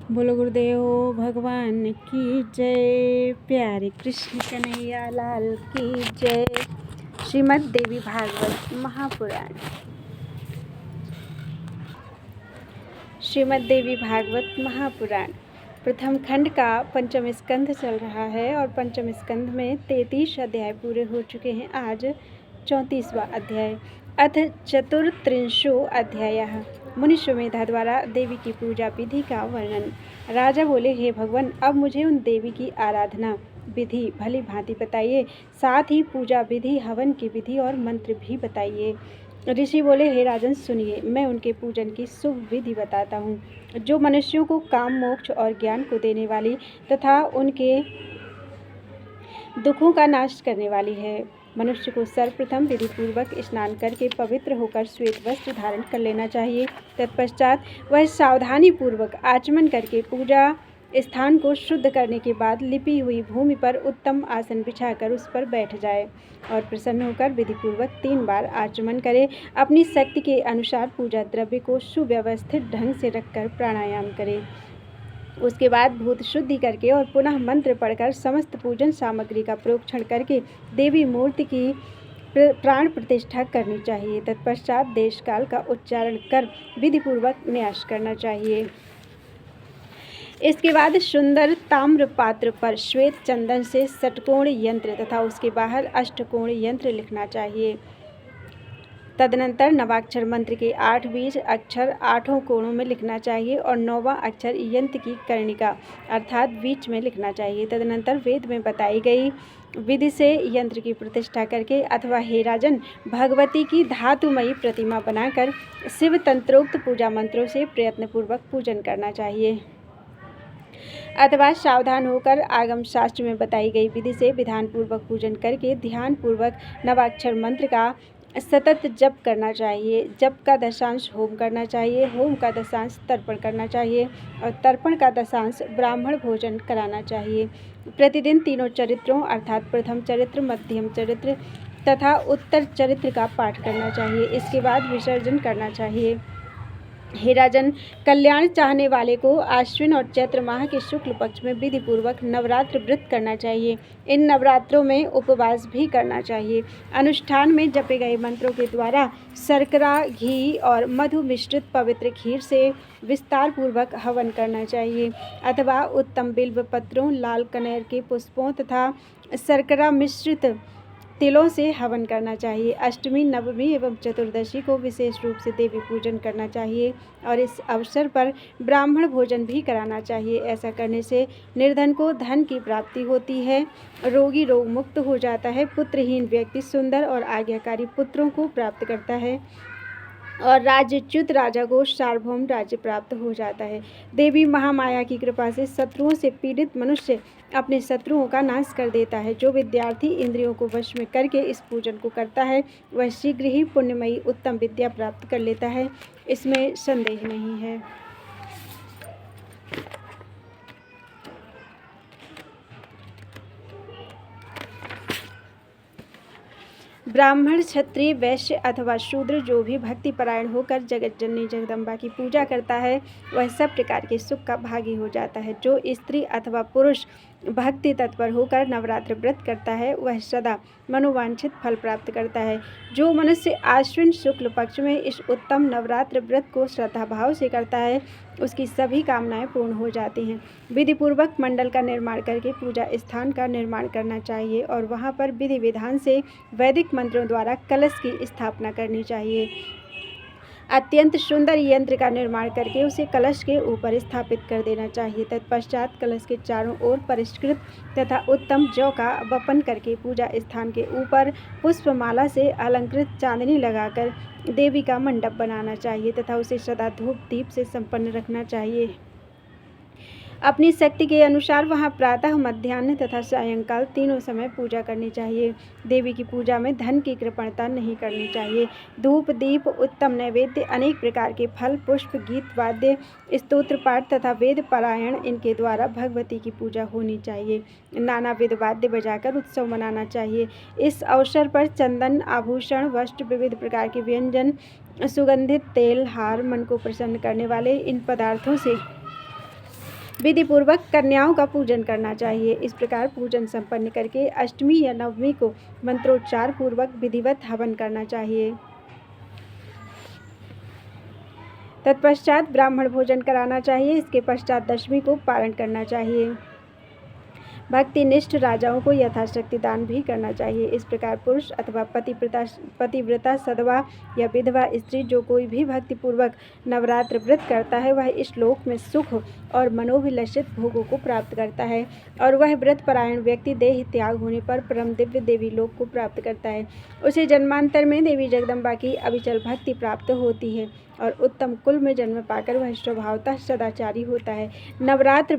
बोलो गुरुदेव भगवान की जय। प्यारे कृष्ण कन्हैया लाल की जय। श्रीमद् देवी भागवत महापुराण। श्रीमद् देवी भागवत महापुराण प्रथम खंड का पंचम स्कंध चल रहा है और पंचम स्कंध में 33 अध्याय पूरे हो चुके हैं। आज 34वां अध्याय। अथ चतुर्त्रिंशो अध्यायः। मुनिश्वमेधा द्वारा देवी की पूजा विधि का वर्णन। राजा बोले, हे भगवान, अब मुझे उन देवी की आराधना विधि भली भांति बताइए, साथ ही पूजा विधि, हवन की विधि और मंत्र भी बताइए। ऋषि बोले, हे राजन, सुनिए, मैं उनके पूजन की शुभ विधि बताता हूँ, जो मनुष्यों को काम, मोक्ष और ज्ञान को देने वाली तथा उनके दुखों का नाश करने वाली है। मनुष्य को सर्वप्रथम विधि पूर्वक स्नान करके पवित्र होकर श्वेत वस्त्र धारण कर लेना चाहिए। तत्पश्चात वह सावधानी पूर्वक आचमन करके पूजा स्थान को शुद्ध करने के बाद लिपी हुई भूमि पर उत्तम आसन बिछाकर उस पर बैठ जाए और प्रसन्न होकर विधि पूर्वक 3 बार आचमन करे। अपनी शक्ति के अनुसार पूजा द्रव्य को सुव्यवस्थित ढंग से रखकर प्राणायाम करे। उसके बाद भूत शुद्धि करके और पुनः मंत्र पढ़कर समस्त पूजन सामग्री का प्रोक्षण करके देवी मूर्ति की प्राण प्रतिष्ठा करनी चाहिए। तत्पश्चात देश काल का उच्चारण कर विधि पूर्वक न्यास करना चाहिए। इसके बाद सुंदर ताम्र पात्र पर श्वेत चंदन से षटकोण यंत्र तथा उसके बाहर अष्टकोण यंत्र लिखना चाहिए। तदनंतर नवाक्षर मंत्र के 8 बीज अक्षर 8 कोणों में लिखना चाहिए और 9वां अक्षर यंत्र की कर्णिका अर्थात बीच में लिखना चाहिए। तदनंतर वेद में बताई गई विधि से यंत्र की प्रतिष्ठा करके अथवा हे राजन, भगवती की धातुमयी प्रतिमा बनाकर शिव तंत्रोक्त पूजा मंत्रों से प्रयत्नपूर्वक पूजन करना चाहिए। अथवा सावधान होकर आगम शास्त्र में बताई गई विधि से विधान पूर्वक पूजन करके ध्यान पूर्वक नवाक्षर मंत्र का सतत जप करना चाहिए। जप का दशांश होम करना चाहिए, होम का दशांश तर्पण करना चाहिए और तर्पण का दशांश ब्राह्मण भोजन कराना चाहिए। प्रतिदिन तीनों चरित्रों अर्थात प्रथम चरित्र, मध्यम चरित्र तथा उत्तर चरित्र का पाठ करना चाहिए। इसके बाद विसर्जन करना चाहिए। हे राजन, कल्याण चाहने वाले को आश्विन और चैत्र माह के शुक्ल पक्ष में विधि पूर्वक नवरात्र व्रत करना चाहिए। इन नवरात्रों में उपवास भी करना चाहिए। अनुष्ठान में जपे गए मंत्रों के द्वारा शर्करा, घी और मधु मिश्रित पवित्र खीर से विस्तार पूर्वक हवन करना चाहिए अथवा उत्तम बिल्व पत्रों, लाल कनेर के पुष्पों तथा शर्करा मिश्रित तिलों से हवन करना चाहिए। अष्टमी, नवमी एवं चतुर्दशी को विशेष रूप से देवी पूजन करना चाहिए और इस अवसर पर ब्राह्मण भोजन भी कराना चाहिए। ऐसा करने से निर्धन को धन की प्राप्ति होती है, रोगी रोग मुक्त हो जाता है, पुत्रहीन व्यक्ति सुंदर और आज्ञाकारी पुत्रों को प्राप्त करता है और राज्यच्युत राजा को सार्वभौम राज्य प्राप्त हो जाता है। देवी महामाया की कृपा से शत्रुओं से पीड़ित मनुष्य अपने शत्रुओं का नाश कर देता है। जो विद्यार्थी इंद्रियों को वश में करके इस पूजन को करता है, वह शीघ्र ही पुण्यमयी उत्तम विद्या प्राप्त कर लेता है, इसमें संदेह नहीं है। ब्राह्मण, क्षत्रिय, वैश्य अथवा शूद्र जो भी भक्ति परायण होकर जगत जननी जगदम्बा की पूजा करता है, वह सब प्रकार के सुख का भागी हो जाता है। जो स्त्री अथवा पुरुष भक्ति तत्पर होकर नवरात्र व्रत करता है, वह सदा मनोवांछित फल प्राप्त करता है। जो मनुष्य आश्विन शुक्ल पक्ष में इस उत्तम नवरात्र व्रत को श्रद्धा भाव से करता है, उसकी सभी कामनाएं पूर्ण हो जाती हैं। विधि पूर्वक मंडल का निर्माण करके पूजा स्थान का निर्माण करना चाहिए और वहां पर विधि विधान से वैदिक मंत्रों द्वारा कलश की स्थापना करनी चाहिए। अत्यंत सुंदर यंत्र का निर्माण करके उसे कलश के ऊपर स्थापित कर देना चाहिए। तत्पश्चात कलश के चारों ओर परिष्कृत तथा उत्तम जौ का वपन करके पूजा स्थान के ऊपर पुष्पमाला से अलंकृत चांदनी लगाकर देवी का मंडप बनाना चाहिए तथा उसे सदा धूप दीप से संपन्न रखना चाहिए। अपनी शक्ति के अनुसार वहां प्रातः, मध्याह्न तथा सायंकाल तीनों समय पूजा करनी चाहिए। देवी की पूजा में धन की कृपणता नहीं करनी चाहिए। धूप, दीप, उत्तम नैवेद्य, अनेक प्रकार के फल, पुष्प, गीत, वाद्य, स्तोत्र पाठ तथा वेद पारायण, इनके द्वारा भगवती की पूजा होनी चाहिए। नानाविध वाद्य बजाकर उत्सव मनाना चाहिए। इस अवसर पर चंदन, आभूषण, वस्त्र, विविध प्रकार के व्यंजन, सुगंधित तेल, हार, मन को प्रसन्न करने वाले इन पदार्थों से विधि पूर्वक कन्याओं का पूजन करना चाहिए। इस प्रकार पूजन संपन्न करके अष्टमी या नवमी को मंत्रोच्चार पूर्वक विधिवत हवन करना चाहिए। तत्पश्चात ब्राह्मण भोजन कराना चाहिए। इसके पश्चात दशमी को पारण करना चाहिए। भक्तिनिष्ठ राजाओं को यथाशक्ति दान भी करना चाहिए। इस प्रकार पुरुष अथवा पतिव्रता सदवा या विधवा स्त्री जो कोई भी भक्तिपूर्वक नवरात्र व्रत करता है वह इस लोक में सुख और मनोभिलषित भोगों को प्राप्त करता है और वह व्रत परायण व्यक्ति देह त्याग होने पर परम दिव्य देवी लोक को प्राप्त करता है। उसे जन्मांतर में देवी जगदम्बा की अविचल भक्ति प्राप्त होती है और उत्तम कुल में जन्म पाकर वह स्वभावतः सदाचारी होता है। नवरात्र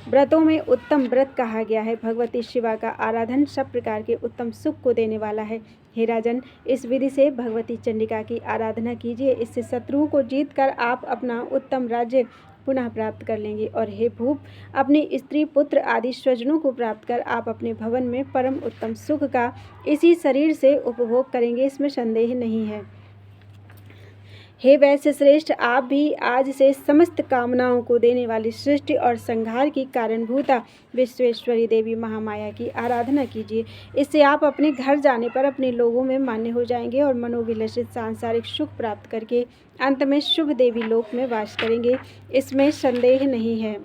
व्रतों में उत्तम व्रत कहा गया है। भगवती शिवा का आराधन सब प्रकार के उत्तम सुख को देने वाला है। हे राजन, इस विधि से भगवती चंडिका की आराधना कीजिए। इससे शत्रुओं को जीत कर आप अपना उत्तम राज्य पुनः प्राप्त कर लेंगे और हे भूप, अपनी स्त्री पुत्र आदि स्वजनों को प्राप्त कर आप अपने भवन में परम उत्तम सुख का इसी शरीर से उपभोग करेंगे, इसमें संदेह नहीं है। हे वैश्य श्रेष्ठ, आप भी आज से समस्त कामनाओं को देने वाली सृष्टि और संहार की कारणभूता विश्वेश्वरी देवी महामाया की आराधना कीजिए। इससे आप अपने घर जाने पर अपने लोगों में मान्य हो जाएंगे और मनोविलसित सांसारिक सुख प्राप्त करके अंत में शुभ देवी लोक में वास करेंगे, इसमें संदेह नहीं है।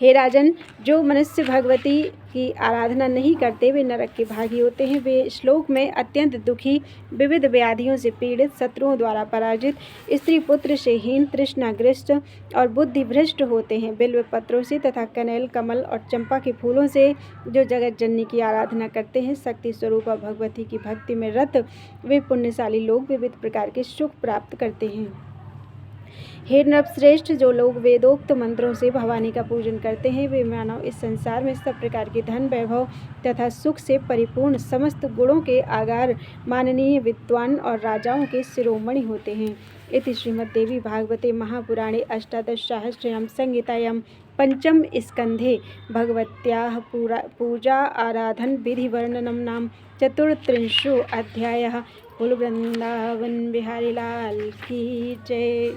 हे राजन, जो मनुष्य भगवती की आराधना नहीं करते वे नरक के भागी होते हैं। वे श्लोक में अत्यंत दुखी, विविध व्याधियों से पीड़ित, शत्रुओं द्वारा पराजित, स्त्री पुत्र से हीन, तृष्णाग्रस्त और बुद्धि भ्रष्ट होते हैं। बिल्व पत्रों से तथा कनेल, कमल और चंपा के फूलों से जो जगत जननी की आराधना करते हैं, शक्ति स्वरूपा भगवती की भक्ति में रत वे पुण्यशाली लोग विविध प्रकार के सुख प्राप्त करते हैं। हे नृपश्रेष्ठ, जो लोग वेदोक्त मंत्रों से भवानी का पूजन करते हैं वे मानव इस संसार में सब प्रकार के धन वैभव तथा सुख से परिपूर्ण समस्त गुणों के आगार माननीय विद्वान और राजाओं के शिरोमणि होते हैं। इति श्रीमद्देवी भागवते महापुराणे अष्टादशसहस्रयां संहितायां पंचम स्कंधे भगवत्याः पूजा आराधन विधि वर्णनम नाम चतुर्त्रिंशो अध्यायः। बोलो वृंदावन बिहारी लाल की जय।